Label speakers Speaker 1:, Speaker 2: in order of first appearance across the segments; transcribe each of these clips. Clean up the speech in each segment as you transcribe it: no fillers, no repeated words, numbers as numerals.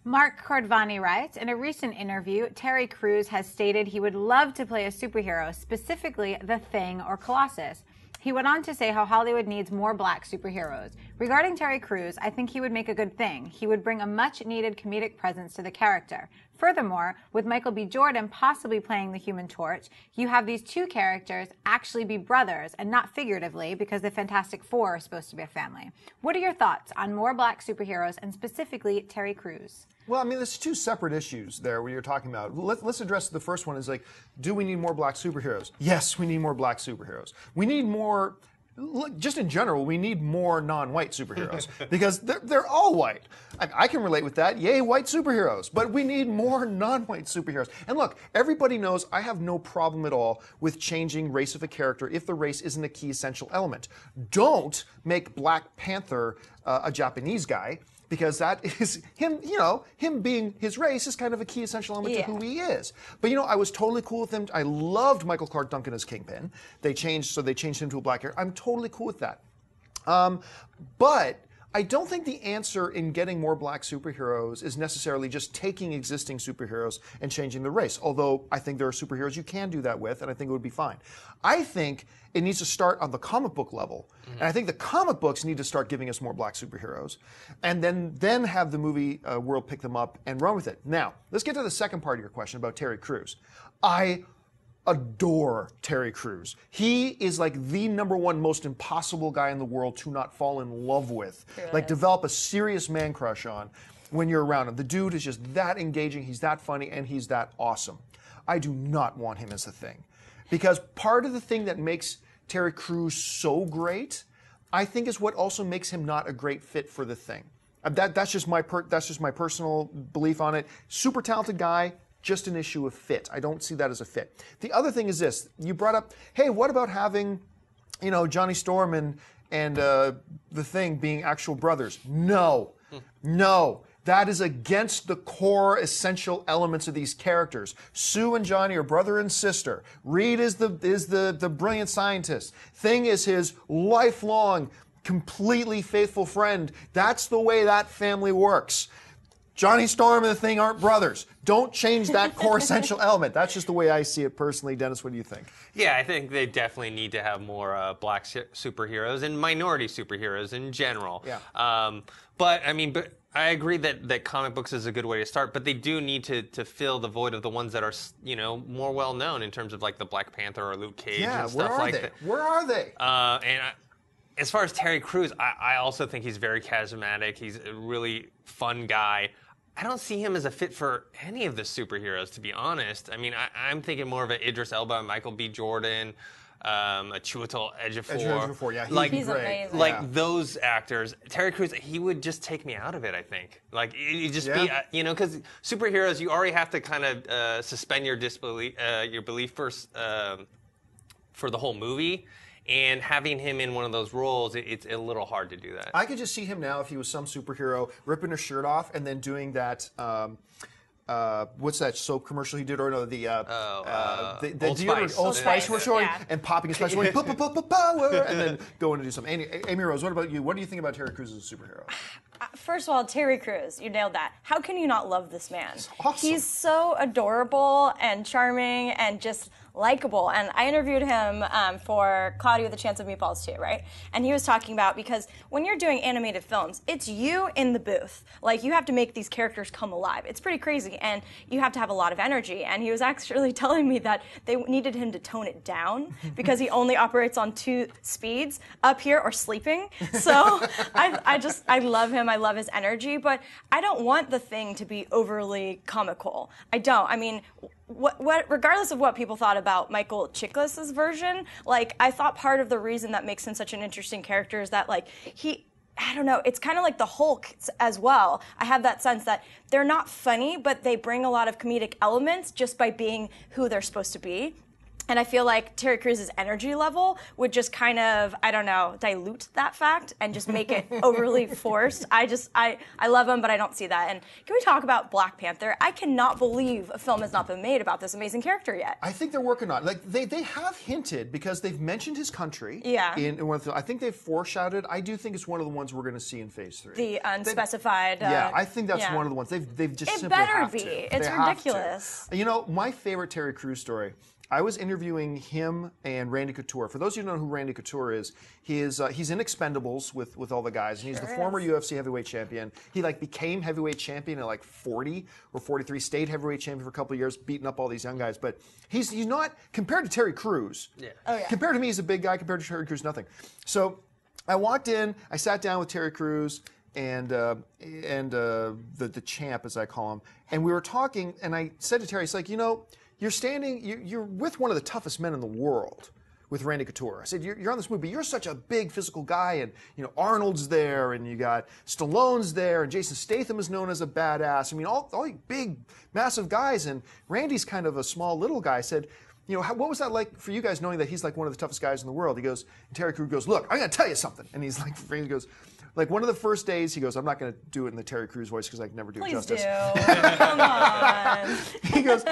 Speaker 1: Mark Kordvani writes, in a recent interview, Terry Crews has stated he would love to play a superhero, specifically The Thing or Colossus. He went on to say how Hollywood needs more black superheroes. Regarding Terry Crews, I think he would make a good Thing. He would bring a much-needed comedic presence to the character. Furthermore, with Michael B. Jordan possibly playing the Human Torch, you have these two characters actually be brothers, and not figuratively, because the Fantastic Four are supposed to be a family. What are your thoughts on more black superheroes, and specifically Terry Crews?
Speaker 2: Well, I mean, there's two separate issues there where you're talking about. Let's address the first one is like, do we need more black superheroes? Yes, we need more black superheroes. We need more, just in general, we need more non-white superheroes because they're all white. I can relate with that. Yay, white superheroes. But we need more non-white superheroes. And look, everybody knows I have no problem at all with changing race of a character if the race isn't a key essential element. Don't make Black Panther a Japanese guy. Because that is him, him being his race is kind of a key essential element to who he is. But I was totally cool with him. I loved Michael Clark Duncan as Kingpin. They changed him to a black hair. I'm totally cool with that. But I don't think the answer in getting more black superheroes is necessarily just taking existing superheroes and changing the race. Although I think there are superheroes you can do that with, and I think it would be fine. I think it needs to start on the comic book level. And I think the comic books need to start giving us more black superheroes. And then have the movie world pick them up and run with it. Now, let's get to the second part of your question about Terry Crews. I adore Terry Crews. He is like the #1 most impossible guy in the world to not fall in love with. Like develop a serious man crush on when you're around him. The dude is just that engaging, he's that funny, and he's that awesome. I do not want him as a Thing. Because part of the thing that makes Terry Crews so great, I think is what also makes him not a great fit for the Thing. That's just my personal belief on it. Super talented guy, just an issue of fit. I don't see that as a fit. The other thing is this. You brought up, hey, what about having, Johnny Storm and the Thing being actual brothers? No. That is against the core essential elements of these characters. Sue and Johnny are brother and sister. Reed is the brilliant scientist. Thing is his lifelong, completely faithful friend. That's the way that family works. Johnny Storm and the Thing aren't brothers. Don't change that core essential element. That's just the way I see it personally. Dennis, what do you think?
Speaker 3: Yeah, I think they definitely need to have more black superheroes and minority superheroes in general.
Speaker 2: Yeah.
Speaker 3: But I agree that comic books is a good way to start, but they do need to fill the void of the ones that are, more well known in terms of like the Black Panther or Luke Cage and stuff like that.
Speaker 2: Where are they?
Speaker 3: As far as Terry Crews, I also think he's very charismatic. He's a really fun guy. I don't see him as a fit for any of the superheroes, to be honest. I'm thinking more of an Idris Elba, Michael B. Jordan, a Chiwetel Ejiofor.
Speaker 2: Yeah,
Speaker 4: he's amazing.
Speaker 3: Like those actors. Terry Crews, he would just take me out of it, I think. Like, it'd just be, because superheroes, you already have to kind of suspend your disbelief, your belief first for the whole movie. And having him in one of those roles, it's a little hard to do that.
Speaker 2: I could just see him now if he was some superhero ripping his shirt off and then doing that. What's that soap commercial he did? Or no, the
Speaker 3: Old Spice.
Speaker 2: Old Spice we're showing and popping his special power and then going to do something. Amy Rose, what about you? What do you think about Terry Crews as a superhero?
Speaker 4: First of all, Terry Crews, you nailed that. How can you not love this man?
Speaker 2: He's awesome.
Speaker 4: He's so adorable and charming and just likable. And I interviewed him for Cloudy with a Chance of Meatballs too, right? And he was talking about, because when you're doing animated films, it's you in the booth. Like, you have to make these characters come alive. It's pretty crazy, and you have to have a lot of energy. And he was actually telling me that they needed him to tone it down because he only operates on 2 speeds, up here or sleeping. So I love him. I love his energy, but I don't want the Thing to be overly comical. I don't. Regardless of what people thought about Michael Chiklis's version, like, I thought part of the reason that makes him such an interesting character is that, like, I don't know, it's kind of like the Hulk as well. I have that sense that they're not funny, but they bring a lot of comedic elements just by being who they're supposed to be. And I feel like Terry Crews' energy level would just kind of, I don't know, dilute that fact and just make it overly forced. I love him, but I don't see that. And can we talk about Black Panther? I cannot believe a film has not been made about this amazing character yet.
Speaker 2: I think they're working on it. Like they have hinted, because they've mentioned his country.
Speaker 4: Yeah.
Speaker 2: In one of the, I think they've foreshadowed. I do think it's one of the ones we're going to see in Phase 3.
Speaker 4: The unspecified.
Speaker 2: Yeah, I think that's one of the ones. They've just
Speaker 4: it
Speaker 2: simply
Speaker 4: better
Speaker 2: have
Speaker 4: be.
Speaker 2: to.
Speaker 4: It's
Speaker 2: they
Speaker 4: ridiculous.
Speaker 2: You know, my favorite Terry Crews story. I was interviewing him and Randy Couture. For those of you who don't know who Randy Couture is, he's in Expendables with all the guys, and he's the former UFC heavyweight champion. He became heavyweight champion at 40 or 43, stayed heavyweight champion for a couple of years, beating up all these young guys. But he's not, compared to Terry Crews.
Speaker 3: Yeah.
Speaker 4: Oh, yeah.
Speaker 2: Compared to me, he's a big guy. Compared to Terry Crews, nothing. So I walked in, I sat down with Terry Crews and the champ, as I call him, and we were talking, and I said to Terry, it's like, you know, you're with one of the toughest men in the world, with Randy Couture. I said, you're on this movie, but you're such a big physical guy, and Arnold's there, and you got Stallone's there, and Jason Statham is known as a badass. I mean, all big, massive guys, and Randy's kind of a small, little guy. I said, what was that like for you guys, knowing that he's one of the toughest guys in the world? He goes, and Terry Crews goes, look, I'm going to tell you something. And he's Randy goes, one of the first days, he goes, I'm not going to do it in the Terry Crews voice because I can never do it justice.
Speaker 4: Please do. Come on.
Speaker 2: he goes,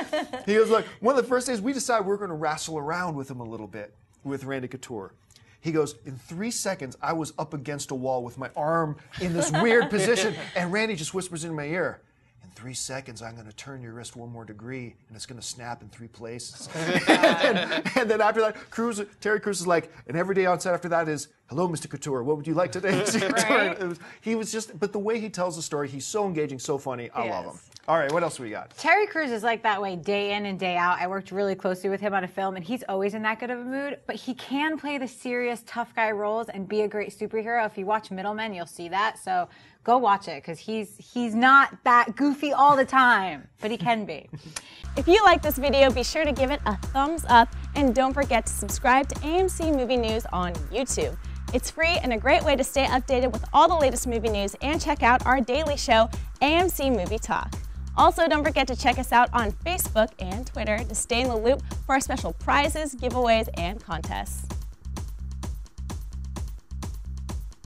Speaker 2: look, one of the first days we decided we're going to wrestle around with him a little bit, with Randy Couture. He goes, in 3 seconds, I was up against a wall with my arm in this weird position, and Randy just whispers in my ear, in 3 seconds, I'm going to turn your wrist 1 more degree, and it's going to snap in 3 places. and then after that, Terry Crews is like, and every day on set after that is, hello, Mr. Couture, what would you like today?
Speaker 4: Right?
Speaker 2: He was just, but the way he tells the story, he's so engaging, so funny. I love him. All right, what else we got?
Speaker 1: Terry Crews is like that way day in and day out. I worked really closely with him on a film, and he's always in that good of a mood, but he can play the serious, tough guy roles and be a great superhero. If you watch Middlemen, you'll see that. So go watch it, because he's not that goofy all the time, but he can be.
Speaker 5: If you like this video, be sure to give it a thumbs up, and don't forget to subscribe to AMC Movie News on YouTube. It's free and a great way to stay updated with all the latest movie news, and check out our daily show, AMC Movie Talk. Also, don't forget to check us out on Facebook and Twitter to stay in the loop for our special prizes, giveaways, and contests.